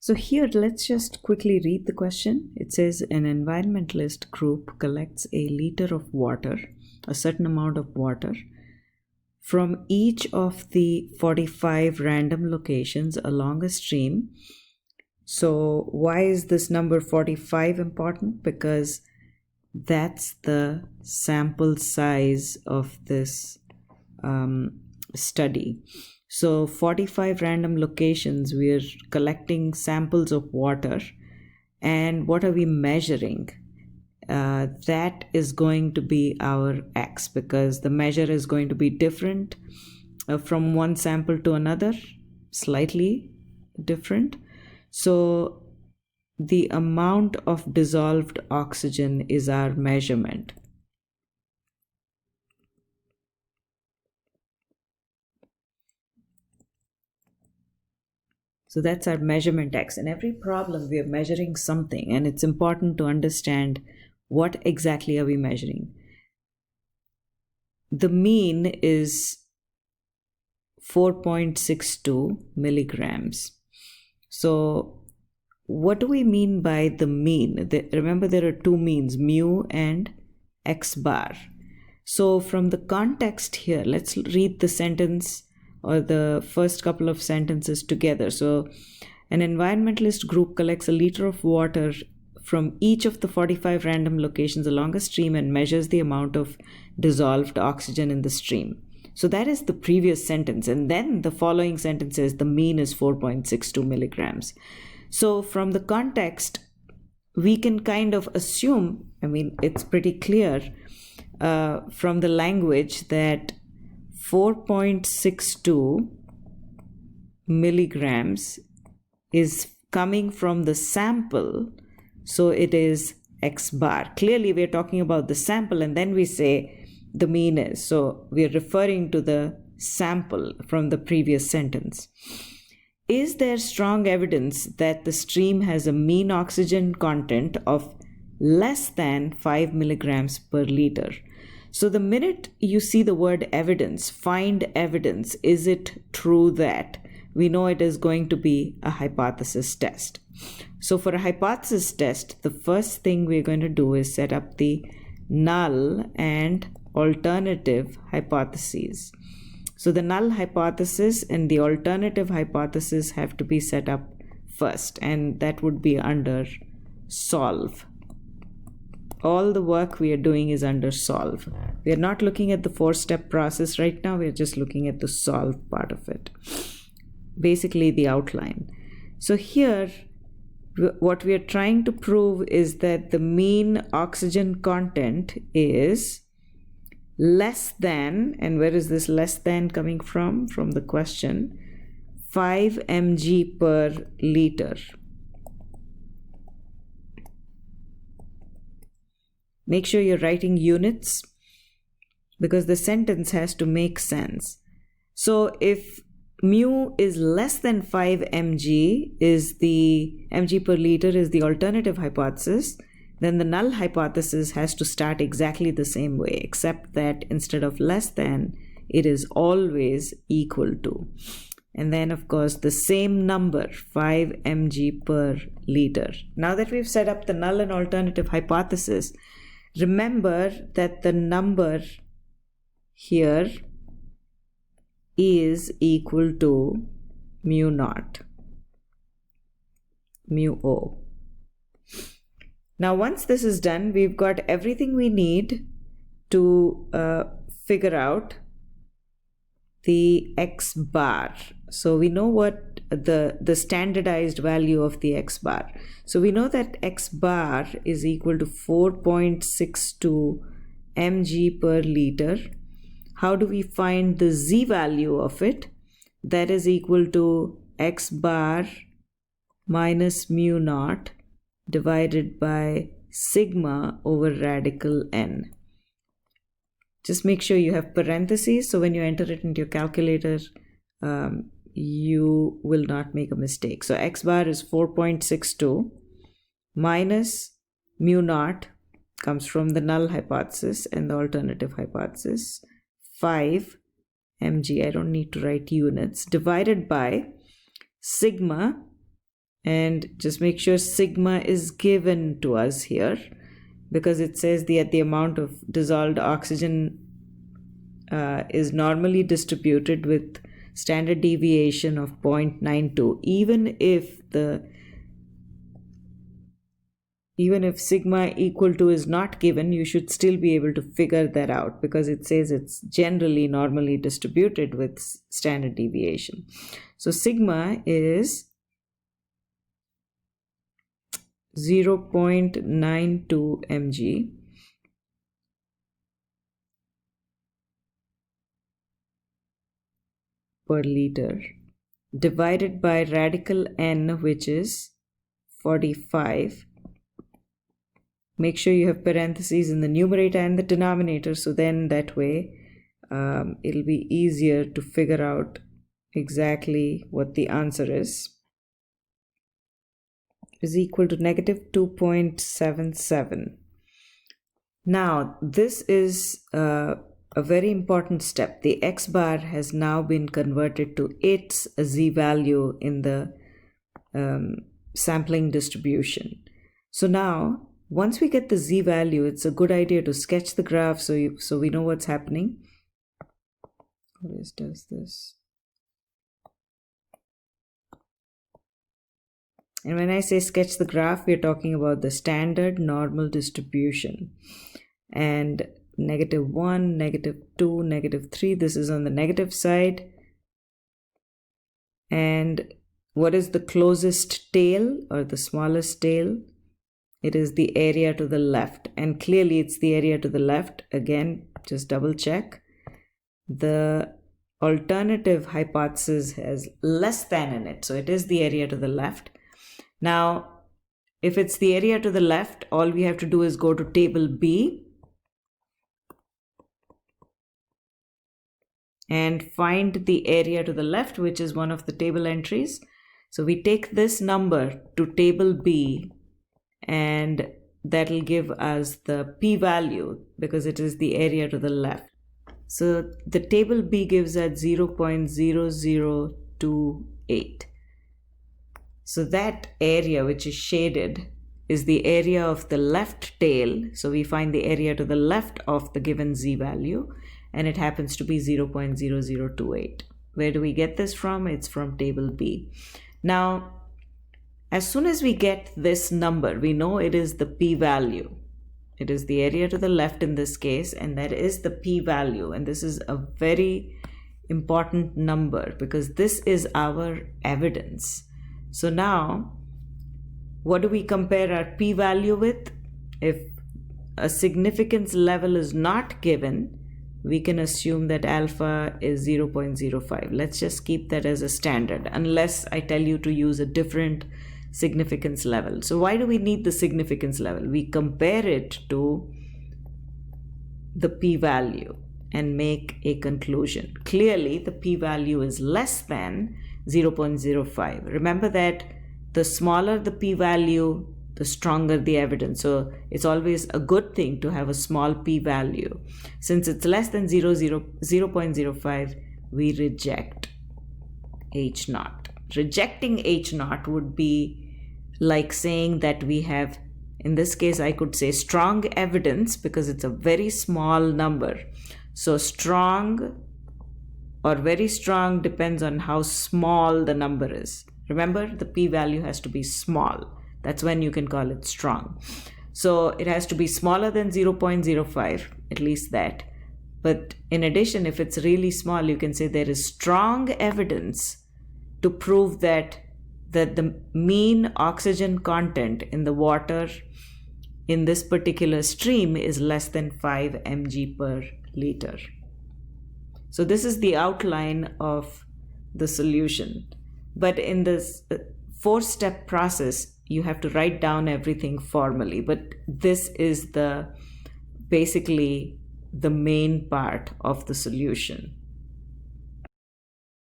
So here, let's just quickly read the question. It says an environmentalist group collects a liter of water, a certain amount of water, from each of the 45 random locations along a stream. So why is this number 45 important? Because that's the sample size of this study. So 45 random locations, we are collecting samples of water. And what are we measuring? That is going to be our X, because the measure is going to be different from one sample to another, slightly different. So the amount of dissolved oxygen is our measurement. So that's our measurement X. In every problem, we are measuring something, and it's important to understand what exactly are we measuring. The mean is 4.62 milligrams. So what do we mean by the mean? Remember, there are two means, mu and X bar. So from the context here, let's read the sentence or the first couple of sentences together. So an environmentalist group collects a liter of water from each of the 45 random locations along a stream and measures the amount of dissolved oxygen in the stream. So that is the previous sentence. And then the following sentence says the mean is 4.62 milligrams. So from the context, we can kind of assume, it's pretty clear from the language that 4.62 milligrams is coming from the sample. So it is X bar. Clearly, we're talking about the sample, and then we say the mean is. So we're referring to the sample from the previous sentence. Is there strong evidence that the stream has a mean oxygen content of less than 5 milligrams per liter? So the minute you see the word evidence, find evidence, is it true that? We know it is going to be a hypothesis test. So for a hypothesis test, the first thing we're going to do is set up the null and alternative hypotheses. So the null hypothesis and the alternative hypothesis have to be set up first, and that would be under solve. All the work we are doing is under solve. We are not looking at the 4-step process right now. We are just looking at the solve part of it. Basically the outline. So here, what we are trying to prove is that the mean oxygen content is less than, and where is this less than coming from? From the question, 5 mg per liter. Make sure you're writing units because the sentence has to make sense. So if mu is less than 5 mg is the mg per liter is the alternative hypothesis, then the null hypothesis has to start exactly the same way, except that instead of less than, it is always equal to. And then, of course, the same number, 5 mg per liter. Now that we've set up the null and alternative hypothesis, remember that the number here is equal to mu naught, mu O. Now, once this is done, we've got everything we need to figure out the X bar. So we know what the standardized value of the X bar. So we know that X bar is equal to 4.62 mg per liter. How do we find the Z value of it? That is equal to X bar minus mu naught divided by sigma over radical n. Just make sure you have parentheses, so when you enter it into your calculator, you will not make a mistake. So X bar is 4.62 minus mu naught, comes from the null hypothesis and the alternative hypothesis, 5 mg, I don't need to write units, divided by sigma And just make sure sigma is given to us here, because it says that the amount of dissolved oxygen is normally distributed with standard deviation of 0.92. Even if sigma equal to is not given, you should still be able to figure that out, because it says it's generally normally distributed with standard deviation. So sigma is 0.92 mg per liter divided by radical n, which is 45. Make sure you have parentheses in the numerator and the denominator, so then that way it'll be easier to figure out exactly what the answer is. Is equal to negative 2.77. Now, this is a very important step. The x bar has now been converted to its z value in the sampling distribution. So now, once we get the z value, it's a good idea to sketch the graph so we know what's happening. Always does this. And when I say sketch the graph, we're talking about the standard normal distribution. And -1, -2, -3, this is on the negative side. And what is the closest tail or the smallest tail? It is the area to the left. And clearly it's the area to the left. Again, just double check. The alternative hypothesis has less than in it, so it is the area to the left. Now, if it's the area to the left, all we have to do is go to table B and find the area to the left, which is one of the table entries. So we take this number to table B, and that'll give us the p-value because it is the area to the left. So the table B gives us 0.0028. So that area which is shaded is the area of the left tail. So we find the area to the left of the given z value, and it happens to be 0.0028. Where do we get this from? It's from table B. Now, as soon as we get this number, we know it is the p-value. It is the area to the left in this case, and that is the p-value. And this is a very important number because this is our evidence. So now, what do we compare our p-value with? If a significance level is not given, we can assume that alpha is 0.05. Let's just keep that as a standard, unless I tell you to use a different significance level. So why do we need the significance level? We compare it to the p-value and make a conclusion. Clearly, the p-value is less than 0.05. Remember that the smaller the p-value, the stronger the evidence. So it's always a good thing to have a small p-value. Since it's less than 0.05, we reject H0. Rejecting H0 would be like saying that we have, in this case, I could say strong evidence because it's a very small number. So strong or very strong depends on how small the number is. Remember, the p-value has to be small. That's when you can call it strong. So it has to be smaller than 0.05, at least that. But in addition, if it's really small, you can say there is strong evidence to prove that the mean oxygen content in the water in this particular stream is less than 5 mg per liter. So this is the outline of the solution. But in this 4-step process, you have to write down everything formally. But this is basically the main part of the solution.